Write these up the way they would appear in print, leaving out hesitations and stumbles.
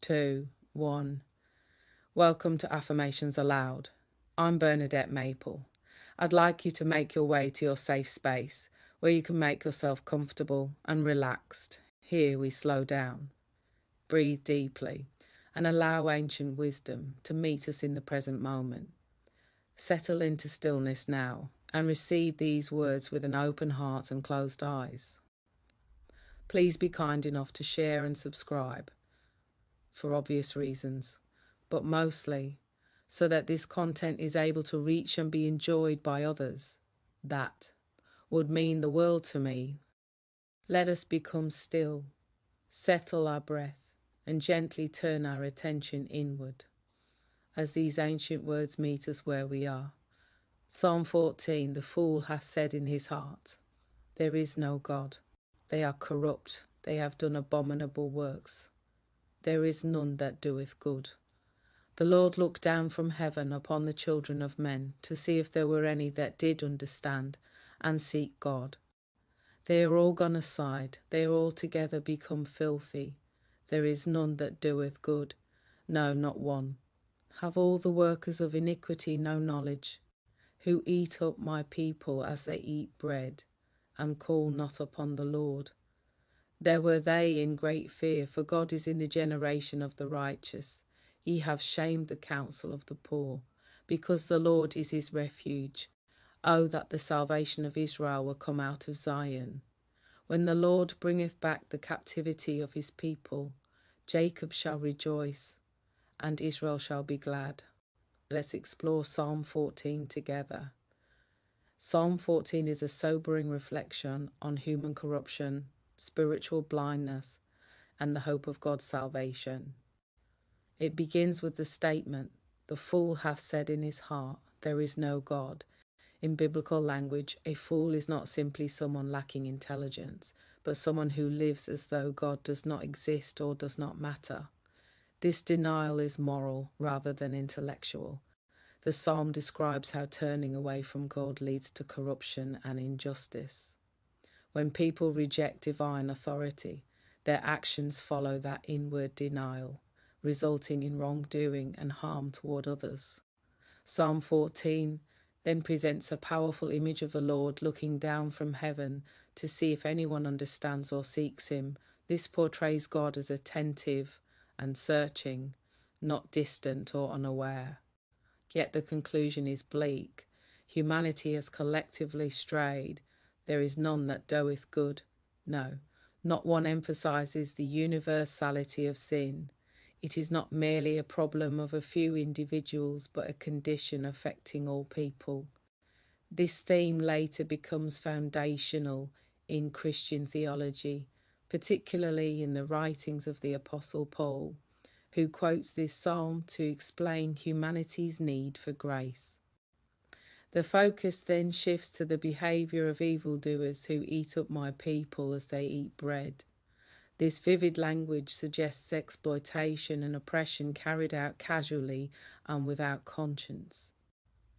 2, 1. Welcome to Affirmations Aloud. I'm Bernadette Maple. I'd like you to make your way to your safe space where you can make yourself comfortable and relaxed. Here we slow down, breathe deeply, and allow ancient wisdom to meet us in the present moment. Settle into stillness now and receive these words with an open heart and closed eyes. Please be kind enough to share and subscribe for obvious reasons, but mostly so that this content is able to reach and be enjoyed by others. That would mean the world to me. Let us become still, settle our breath, and gently turn our attention inward as these ancient words meet us where we are. Psalm 14, the fool hath said in his heart, there is no God. They are corrupt, they have done abominable works. There is none that doeth good. The Lord looked down from heaven upon the children of men to see if there were any that did understand and seek God. They are all gone aside, they are altogether become filthy. There is none that doeth good, no, not one. Have all the workers of iniquity no knowledge, who eat up my people as they eat bread, and call not upon the Lord? There were they in great fear, for God is in the generation of the righteous. Ye have shamed the counsel of the poor, because the Lord is his refuge. Oh, that the salvation of Israel were come out of Zion. When the Lord bringeth back the captivity of his people, Jacob shall rejoice, and Israel shall be glad. Let's explore Psalm 14 together. Psalm 14 is a sobering reflection on human corruption, spiritual blindness, and the hope of God's salvation. It begins with the statement, the fool hath said in his heart, there is no God. In biblical language, a fool is not simply someone lacking intelligence, but someone who lives as though God does not exist or does not matter. This denial is moral rather than intellectual. The psalm describes how turning away from God leads to corruption and injustice. When people reject divine authority, their actions follow that inward denial, resulting in wrongdoing and harm toward others. Psalm 14 then presents a powerful image of the Lord looking down from heaven to see if anyone understands or seeks him. This portrays God as attentive and searching, not distant or unaware. Yet the conclusion is bleak. Humanity has collectively strayed. There is none that doeth good. No, not one emphasizes the universality of sin. It is not merely a problem of a few individuals, but a condition affecting all people. This theme later becomes foundational in Christian theology, particularly in the writings of the Apostle Paul, who quotes this psalm to explain humanity's need for grace. The focus then shifts to the behaviour of evildoers who eat up my people as they eat bread. This vivid language suggests exploitation and oppression carried out casually and without conscience.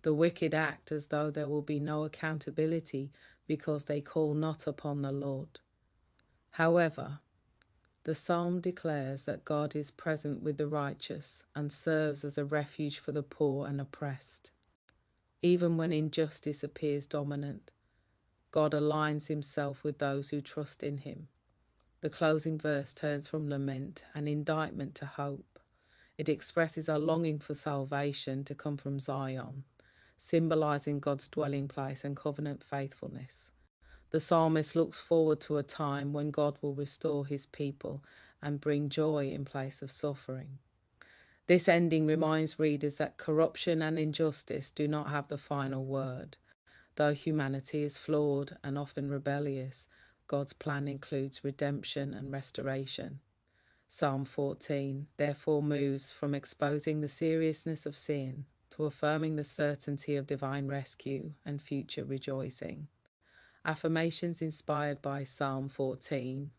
The wicked act as though there will be no accountability because they call not upon the Lord. However, the psalm declares that God is present with the righteous and serves as a refuge for the poor and oppressed. Even when injustice appears dominant, God aligns himself with those who trust in him. The closing verse turns from lament and indictment to hope. It expresses a longing for salvation to come from Zion, symbolizing God's dwelling place and covenant faithfulness. The psalmist looks forward to a time when God will restore his people and bring joy in place of suffering. This ending reminds readers that corruption and injustice do not have the final word. Though humanity is flawed and often rebellious, God's plan includes redemption and restoration. Psalm 14 therefore moves from exposing the seriousness of sin to affirming the certainty of divine rescue and future rejoicing. Affirmations inspired by Psalm 14.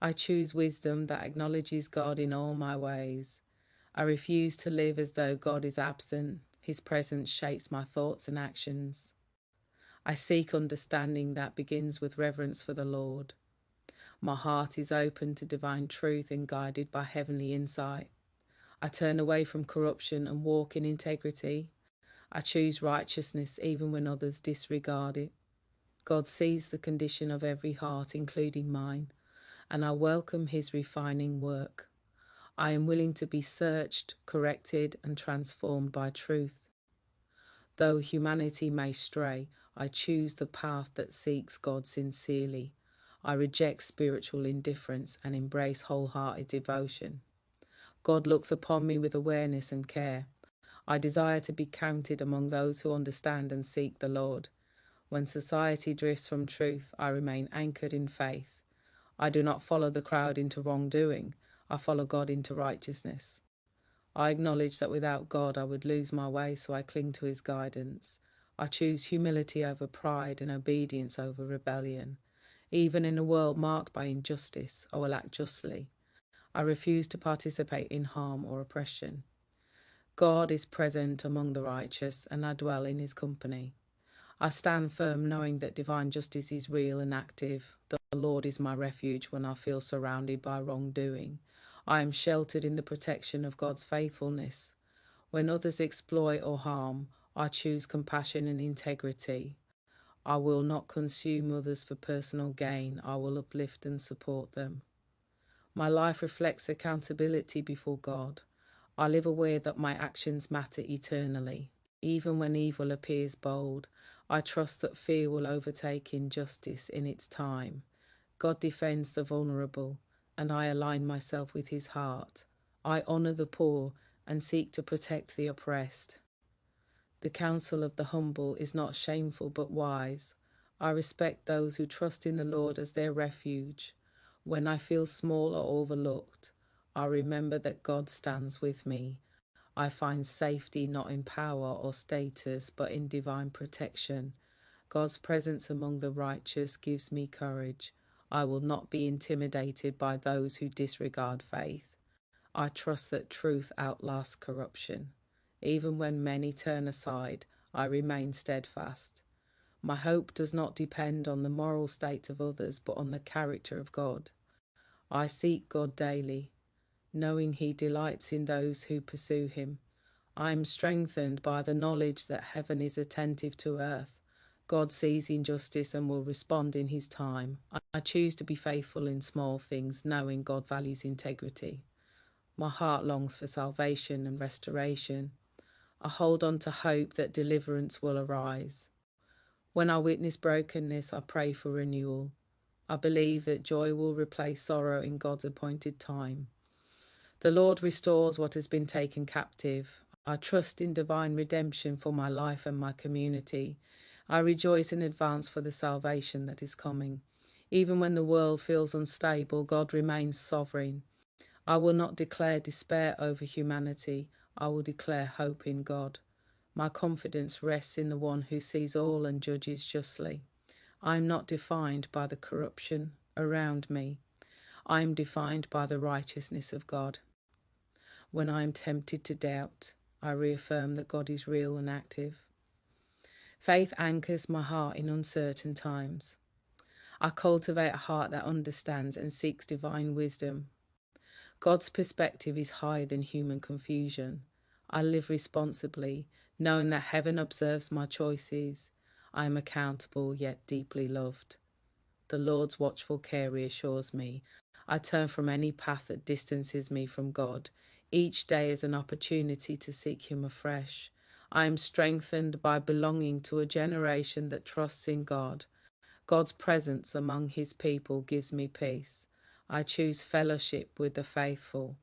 I choose wisdom that acknowledges God in all my ways. I refuse to live as though God is absent. His presence shapes my thoughts and actions. I seek understanding that begins with reverence for the Lord. My heart is open to divine truth and guided by heavenly insight. I turn away from corruption and walk in integrity. I choose righteousness even when others disregard it. God sees the condition of every heart, including mine, and I welcome his refining work. I am willing to be searched, corrected, and transformed by truth. Though humanity may stray, I choose the path that seeks God sincerely. I reject spiritual indifference and embrace wholehearted devotion. God looks upon me with awareness and care. I desire to be counted among those who understand and seek the Lord. When society drifts from truth, I remain anchored in faith. I do not follow the crowd into wrongdoing. I follow God into righteousness. I acknowledge that without God I would lose my way, so I cling to his guidance. I choose humility over pride and obedience over rebellion. Even in a world marked by injustice, I will act justly. I refuse to participate in harm or oppression. God is present among the righteous, and I dwell in his company. I stand firm knowing that divine justice is real and active. The Lord is my refuge when I feel surrounded by wrongdoing. I am sheltered in the protection of God's faithfulness. When others exploit or harm, I choose compassion and integrity. I will not consume others for personal gain. I will uplift and support them. My life reflects accountability before God. I live aware that my actions matter eternally. Even when evil appears bold, I trust that fear will overtake injustice in its time. God defends the vulnerable, and I align myself with his heart. I honour the poor and seek to protect the oppressed. The counsel of the humble is not shameful but wise. I respect those who trust in the Lord as their refuge. When I feel small or overlooked, I remember that God stands with me. I find safety not in power or status, but in divine protection. God's presence among the righteous gives me courage. I will not be intimidated by those who disregard faith. I trust that truth outlasts corruption. Even when many turn aside, I remain steadfast. My hope does not depend on the moral state of others, but on the character of God. I seek God daily, knowing he delights in those who pursue him. I am strengthened by the knowledge that heaven is attentive to earth. God sees injustice and will respond in his time. I choose to be faithful in small things, knowing God values integrity. My heart longs for salvation and restoration. I hold on to hope that deliverance will arise. When I witness brokenness, I pray for renewal. I believe that joy will replace sorrow in God's appointed time. The Lord restores what has been taken captive. I trust in divine redemption for my life and my community. I rejoice in advance for the salvation that is coming. Even when the world feels unstable, God remains sovereign. I will not declare despair over humanity. I will declare hope in God. My confidence rests in the one who sees all and judges justly. I am not defined by the corruption around me. I am defined by the righteousness of God. When I am tempted to doubt, I reaffirm that God is real and active. Faith anchors my heart in uncertain times. I cultivate a heart that understands and seeks divine wisdom. God's perspective is higher than human confusion. I live responsibly, knowing that heaven observes my choices. I am accountable yet deeply loved. The Lord's watchful care reassures me. I turn from any path that distances me from God. Each day is an opportunity to seek him afresh. I am strengthened by belonging to a generation that trusts in God. God's presence among his people gives me peace. I choose fellowship with the faithful.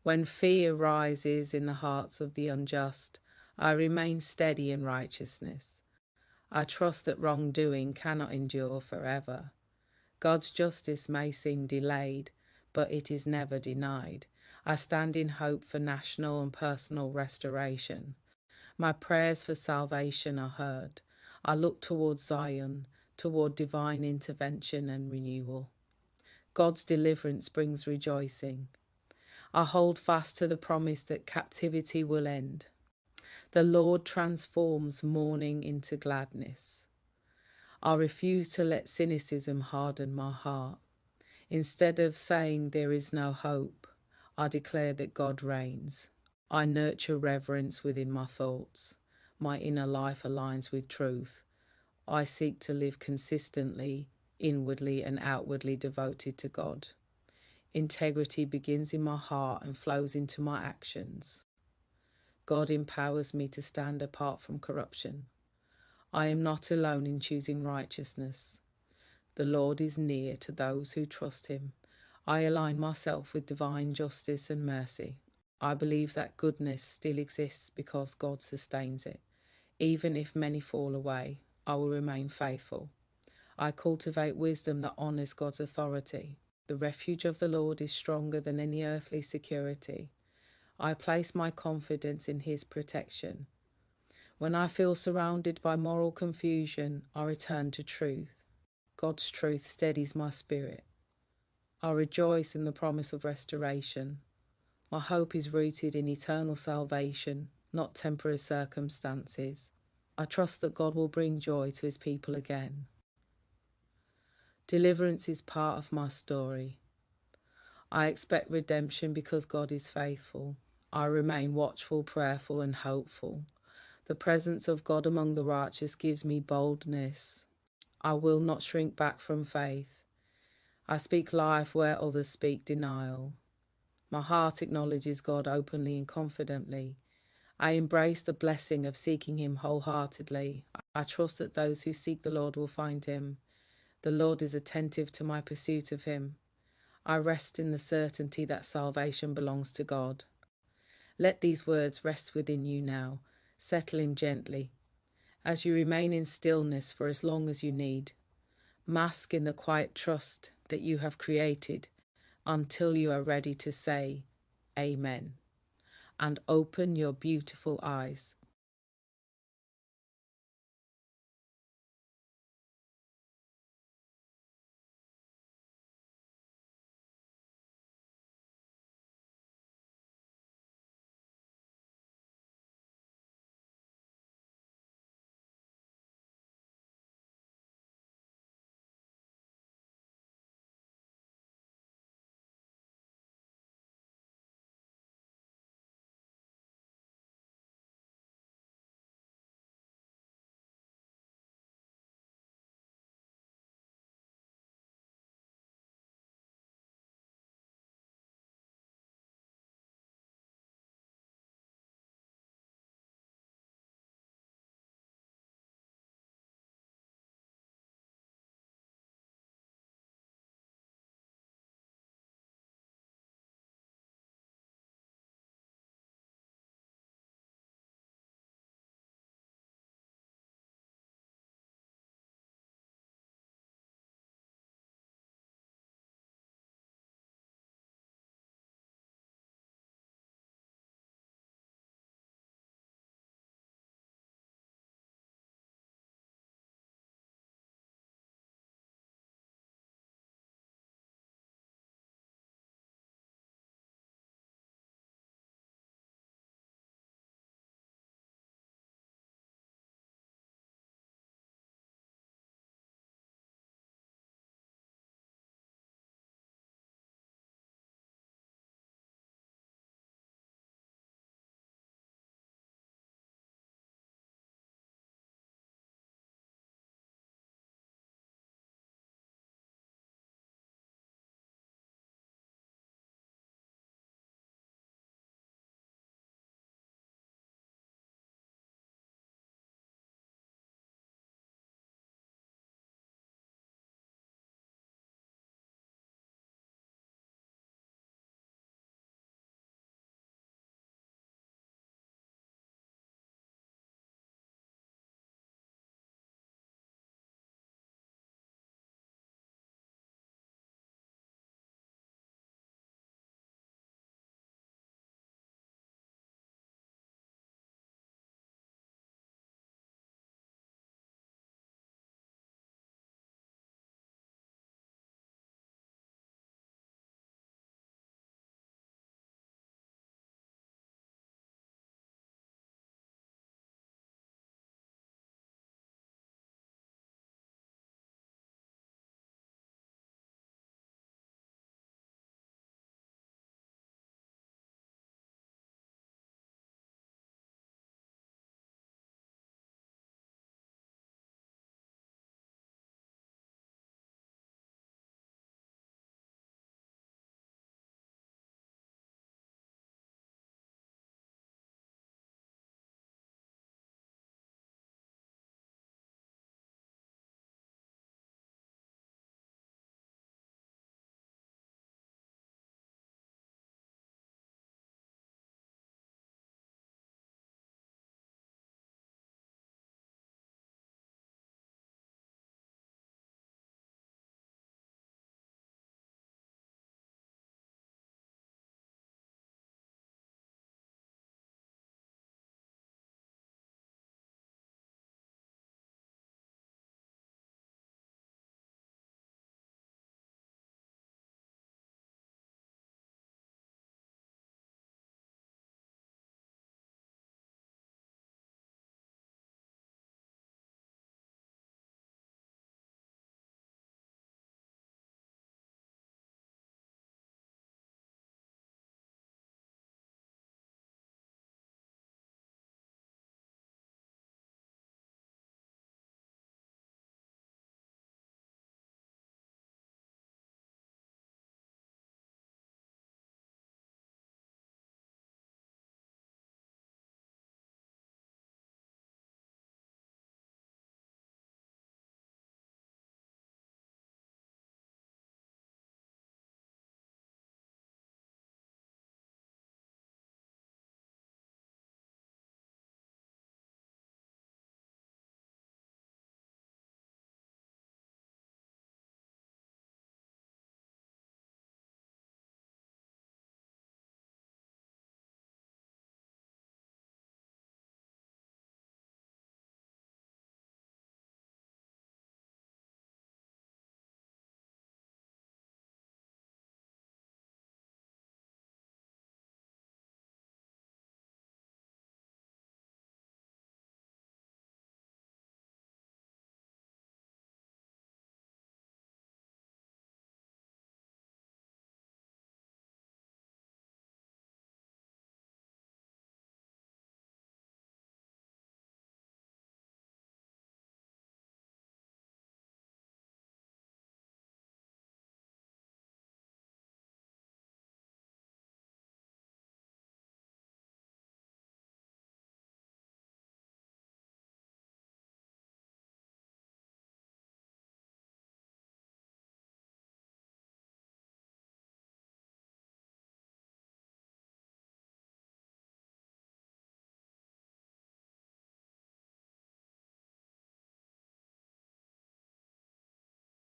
When fear rises in the hearts of the unjust, I remain steady in righteousness. I trust that wrongdoing cannot endure forever. God's justice may seem delayed, but it is never denied. I stand in hope for national and personal restoration. My prayers for salvation are heard. I look toward Zion, toward divine intervention and renewal. God's deliverance brings rejoicing. I hold fast to the promise that captivity will end. The Lord transforms mourning into gladness. I refuse to let cynicism harden my heart. Instead of saying there is no hope, I declare that God reigns. I nurture reverence within my thoughts. My inner life aligns with truth. I seek to live consistently, inwardly and outwardly devoted to God. Integrity begins in my heart and flows into my actions. God empowers me to stand apart from corruption. I am not alone in choosing righteousness. The Lord is near to those who trust him. I align myself with divine justice and mercy. I believe that goodness still exists because God sustains it. Even if many fall away, I will remain faithful. I cultivate wisdom that honours God's authority. The refuge of the Lord is stronger than any earthly security. I place my confidence in his protection. When I feel surrounded by moral confusion, I return to truth. God's truth steadies my spirit. I rejoice in the promise of restoration. My hope is rooted in eternal salvation, not temporary circumstances. I trust that God will bring joy to his people again. Deliverance is part of my story. I expect redemption because God is faithful. I remain watchful, prayerful, and hopeful. The presence of God among the righteous gives me boldness. I will not shrink back from faith. I speak life where others speak denial. My heart acknowledges God openly and confidently. I embrace the blessing of seeking him wholeheartedly. I trust that those who seek the Lord will find him. The Lord is attentive to my pursuit of him. I rest in the certainty that salvation belongs to God. Let these words rest within you now, settling gently. As you remain in stillness for as long as you need, bask in the quiet trust that you have created until you are ready to say Amen, and open your beautiful eyes